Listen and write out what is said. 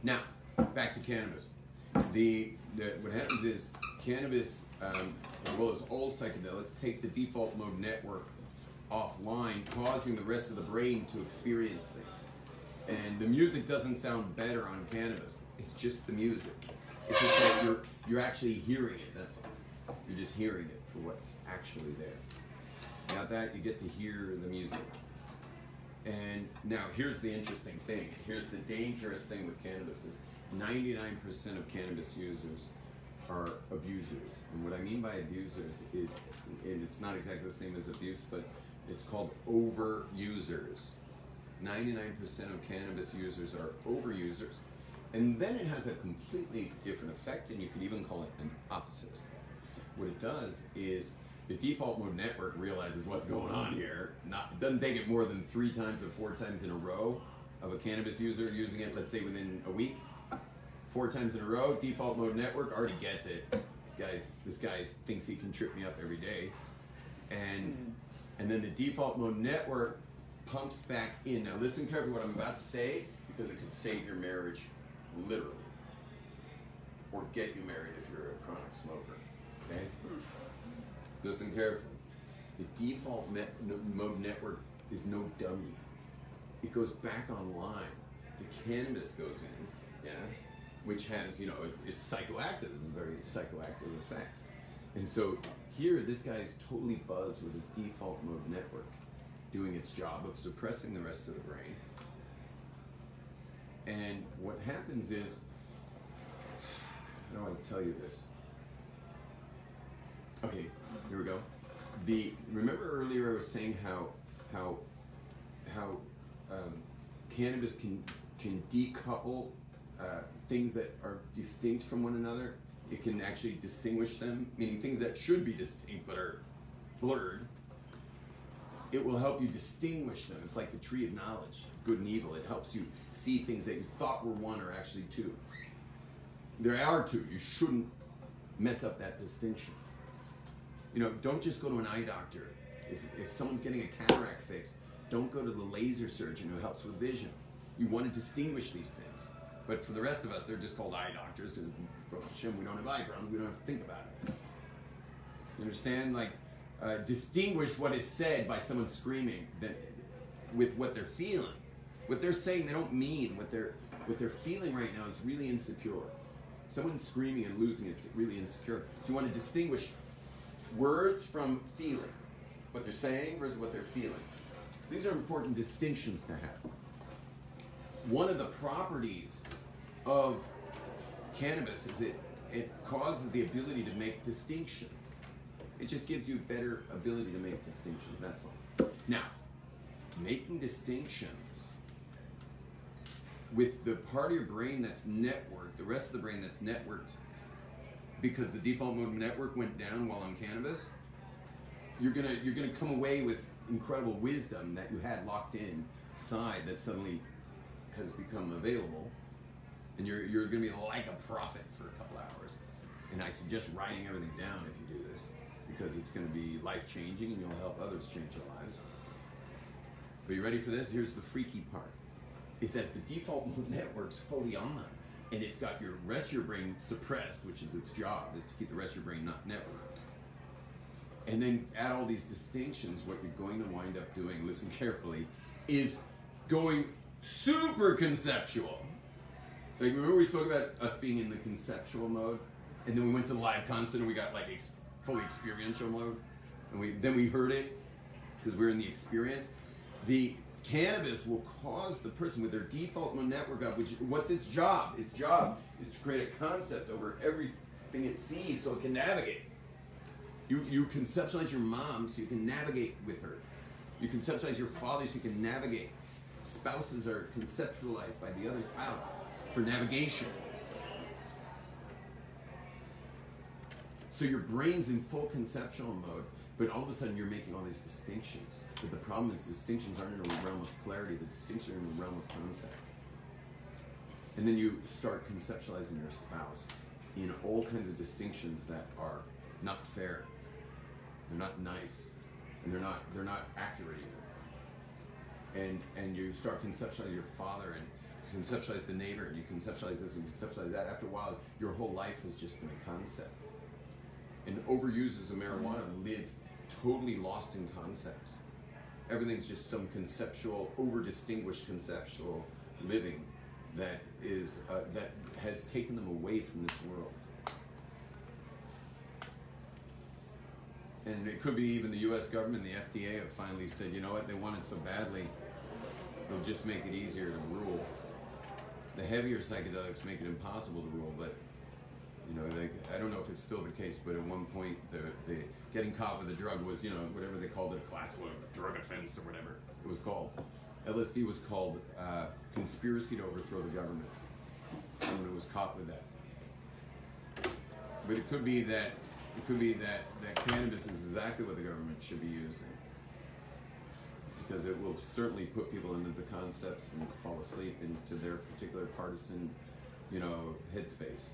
Now, back to cannabis. What happens is cannabis, as well as all psychedelics, take the default mode network offline, causing the rest of the brain to experience things. And the music doesn't sound better on cannabis. It's just the music. It's just that you're actually hearing it. That's all. You're just hearing it for what's actually there. Now that you get to hear the music. And now here's the interesting thing. Here's the dangerous thing with cannabis is 99% of cannabis users are abusers. And what I mean by abusers is, and it's not exactly the same as abuse, but it's called overusers. 99% of cannabis users are overusers. And then it has a completely different effect, and you could even call it an opposite effect. What it does is the default mode network realizes what's going on here. It doesn't take it more than 3 times or 4 times in a row of a cannabis user using it, let's say within a week. 4 times in a row, default mode network already gets it. This guy thinks he can trip me up every day. And then the default mode network pumps back in. Now listen carefully what I'm about to say, because it could save your marriage, literally. Or get you married if you're a chronic smoker, okay? Listen carefully. The default mode network is no dummy. It goes back online. The cannabis goes in, yeah? Which has, it's psychoactive. It's a very psychoactive effect. And so here, this guy's totally buzzed with his default mode network, doing its job of suppressing the rest of the brain. And what happens is, how do I tell you this? Okay, here we go. Remember earlier I was saying how cannabis can decouple things that are distinct from one another. It can actually distinguish them, meaning things that should be distinct but are blurred. It will help you distinguish them. It's like the tree of knowledge, good and evil. It helps you see things that you thought were one are actually two. There are two. You shouldn't mess up that distinction. Don't just go to an eye doctor. If someone's getting a cataract fix, don't go to the laser surgeon who helps with vision. You want to distinguish these things. But for the rest of us, they're just called eye doctors because, we don't have eyebrows. We don't have to think about it. You understand? Distinguish what is said by someone screaming with what they're feeling. What they're saying, they don't mean. What they're feeling right now is really insecure. Someone screaming and losing it's really insecure. So you want to distinguish words from feeling. What they're saying versus what they're feeling. So these are important distinctions to have. One of the properties of cannabis is it causes the ability to make distinctions. It just gives you a better ability to make distinctions, that's all. Now, making distinctions with the part of your brain that's networked, the rest of the brain that's networked, because the default mode network went down while on cannabis, you're gonna come away with incredible wisdom that you had locked inside that suddenly has become available, and you're gonna be like a prophet for a couple hours. And I suggest writing everything down if you do this, because it's gonna be life-changing and you'll help others change their lives. Are you ready for this? Here's the freaky part, is that the default mode network's fully on, and it's got your rest of your brain suppressed, which is its job, is to keep the rest of your brain not networked. And then add all these distinctions, what you're going to wind up doing, listen carefully, is going super conceptual. Remember we spoke about us being in the conceptual mode, and then we went to live concert and we got fully experiential mode, and then we heard it because we're in the experience. The cannabis will cause the person with their default mode network up, what's its job? Its job is to create a concept over everything it sees so it can navigate. You conceptualize your mom so you can navigate with her. You conceptualize your father so you can navigate. Spouses are conceptualized by the other spouse for navigation. So your brain's in full conceptual mode, but all of a sudden you're making all these distinctions. But the problem is distinctions aren't in the realm of clarity, the distinctions are in the realm of concept. And then you start conceptualizing your spouse in all kinds of distinctions that are not fair, they're not nice, and they're not accurate either. And you start conceptualizing your father conceptualize the neighbor, and you conceptualize this and conceptualize that. After a while, your whole life has just been a concept. And overusers of marijuana live totally lost in concepts. Everything's just some conceptual, over-distinguished conceptual living that is that has taken them away from this world. And it could be even the U.S. government, the FDA, have finally said, you know what, they want it so badly, they'll just make it easier to rule. The heavier psychedelics make it impossible to rule, but you know, I don't know if it's still the case, but at one point, the getting caught with a drug was, you know, whatever they called it, a class 1 drug offense or whatever it was called. LSD was called conspiracy to overthrow the government. Someone was caught with that. But it could be that cannabis is exactly what the government should be using, because it will certainly put people into the concepts and fall asleep into their particular partisan, you know, headspace.